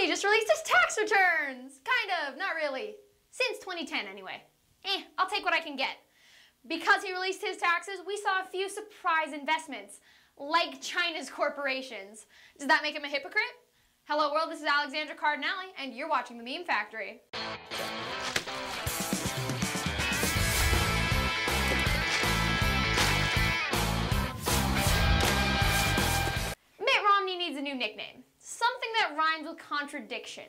Romney just released his tax returns. Kind of, not really. Since 2010 anyway. I'll take what I can get. Because he released his taxes, we saw a few surprise investments, like China's corporations. Does that make him a hypocrite? Hello world, this is Alexandra Cardinale, and you're watching The Meme Factory. Mitt Romney needs a new nickname. Something that rhymes with contradiction.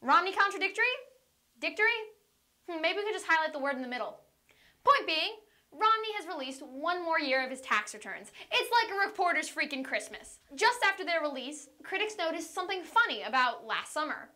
Romney contradictory? Dictory? Maybe we could just highlight the word in the middle. Point being, Romney has released one more year of his tax returns. It's like a reporter's freaking Christmas. Just after their release, critics noticed something funny about last summer.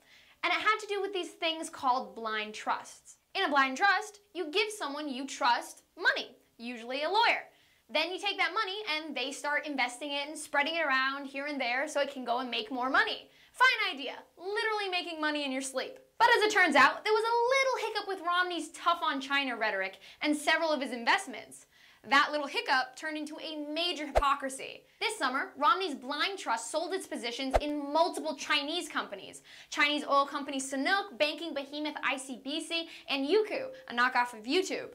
And it had to do with these things called blind trusts. In a blind trust, you give someone you trust money, usually a lawyer. Then you take that money and they start investing it and spreading it around here and there so it can go and make more money. Fine idea, literally making money in your sleep. But as it turns out, there was a little hiccup with Romney's tough on China rhetoric and several of his investments. That little hiccup turned into a major hypocrisy. This summer, Romney's blind trust sold its positions in multiple Chinese companies. Chinese oil company Sinopec, banking behemoth ICBC, and Youku, a knockoff of YouTube.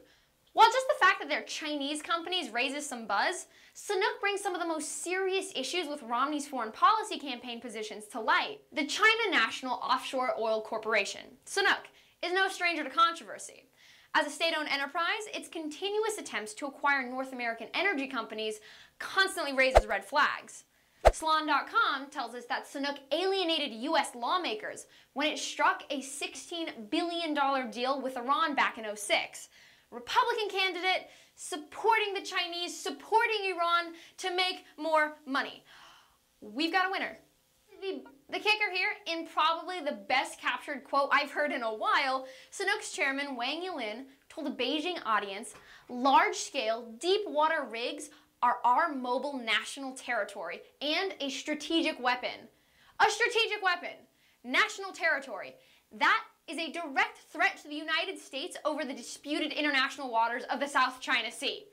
While just the fact that they're Chinese companies raises some buzz, Sinopec brings some of the most serious issues with Romney's foreign policy campaign positions to light. The China National Offshore Oil Corporation, Sinopec, is no stranger to controversy. As a state-owned enterprise, its continuous attempts to acquire North American energy companies constantly raises red flags. Salon.com tells us that Sinopec alienated U.S. lawmakers when it struck a $16 billion deal with Iran back in 2006. Republican candidate supporting the Chinese, supporting Iran to make more money. We've got a winner. The kicker here, in probably the best captured quote I've heard in a while, Sinopec's chairman Wang Yilin told a Beijing audience, large-scale, deep-water rigs are our mobile national territory and a strategic weapon. A strategic weapon. National territory. That is a direct threat to the United States over the disputed international waters of the South China Sea.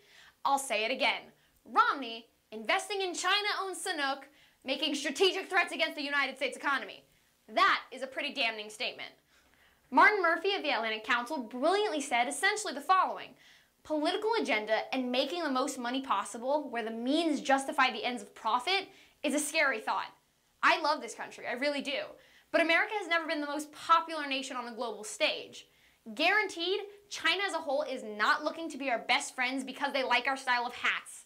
I'll say it again. Romney, investing in China-owned Sinopec, making strategic threats against the United States economy. That is a pretty damning statement. Martin Murphy of the Atlantic Council brilliantly said essentially the following: political agenda and making the most money possible where the means justify the ends of profit is a scary thought. I love this country, I really do. But America has never been the most popular nation on the global stage. Guaranteed, China as a whole is not looking to be our best friends because they like our style of hats.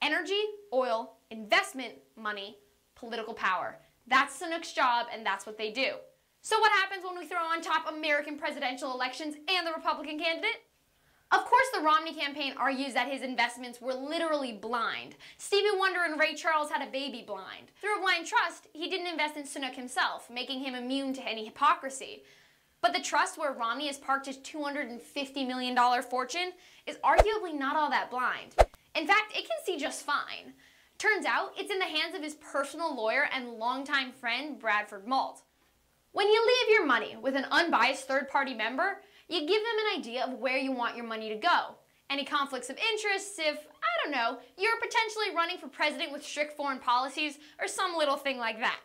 Energy, oil, investment, money, political power. That's Sinopec's job, and that's what they do. So what happens when we throw on top American presidential elections and the Republican candidate? Of course, the Romney campaign argues that his investments were literally blind. Stevie Wonder and Ray Charles had a baby blind. Through a blind trust, he didn't invest in Sinopec himself, making him immune to any hypocrisy. But the trust where Romney has parked his $250 million fortune is arguably not all that blind. In fact, it can see just fine. Turns out, it's in the hands of his personal lawyer and longtime friend, Bradford Malt. When you leave your money with an unbiased third-party member, you give them an idea of where you want your money to go. Any conflicts of interest if, I don't know, you're potentially running for president with strict foreign policies or some little thing like that.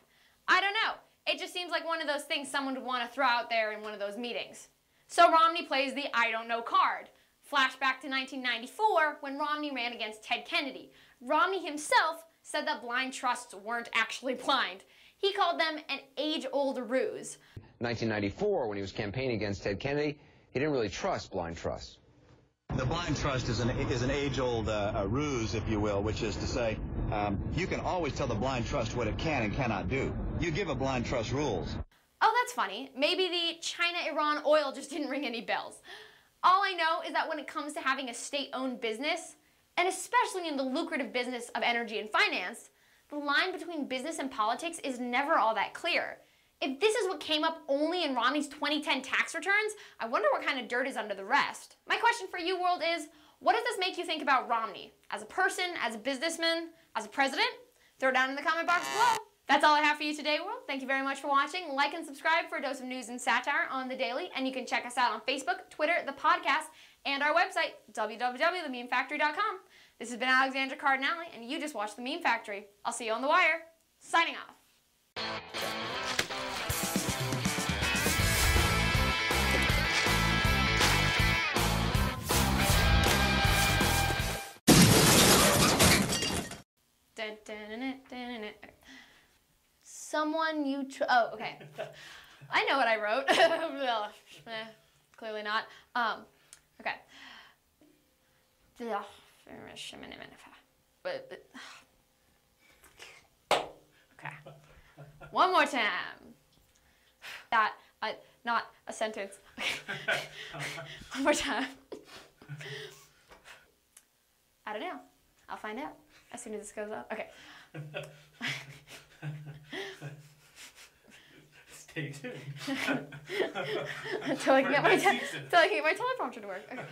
I don't know. It just seems like one of those things someone would want to throw out there in one of those meetings. So Romney plays the I don't know card. Flashback to 1994 when Romney ran against Ted Kennedy. Romney himself said that blind trusts weren't actually blind. He called them an age-old ruse. 1994, when he was campaigning against Ted Kennedy, he didn't really trust blind trusts. The blind trust is an age-old ruse, if you will, which is to say, you can always tell the blind trust what it can and cannot do. You give a blind trust rules. Oh, that's funny. Maybe the China-Iran oil just didn't ring any bells. All I know is that when it comes to having a state-owned business, and especially in the lucrative business of energy and finance, the line between business and politics is never all that clear. If this is what came up only in Romney's 2010 tax returns, I wonder what kind of dirt is under the rest. My question for you, world, is what does this make you think about Romney? As a person, as a businessman, as a president? Throw it down in the comment box below. That's all I have for you today, world. Thank you very much for watching. Like and subscribe for a dose of news and satire on the daily, and you can check us out on Facebook, Twitter, the podcast, and our website, www.thememefactory.com. This has been Alexandra Cardinale, and you just watched The Meme Factory. I'll see you on the wire. Signing off. Someone you oh, okay. I know what I wrote. Clearly not. Okay. Okay. One more time. That, not a sentence. One more time. I don't know. I'll find out as soon as this goes up. Okay. Stay tuned. Until I can get my teleprompter to work. Okay.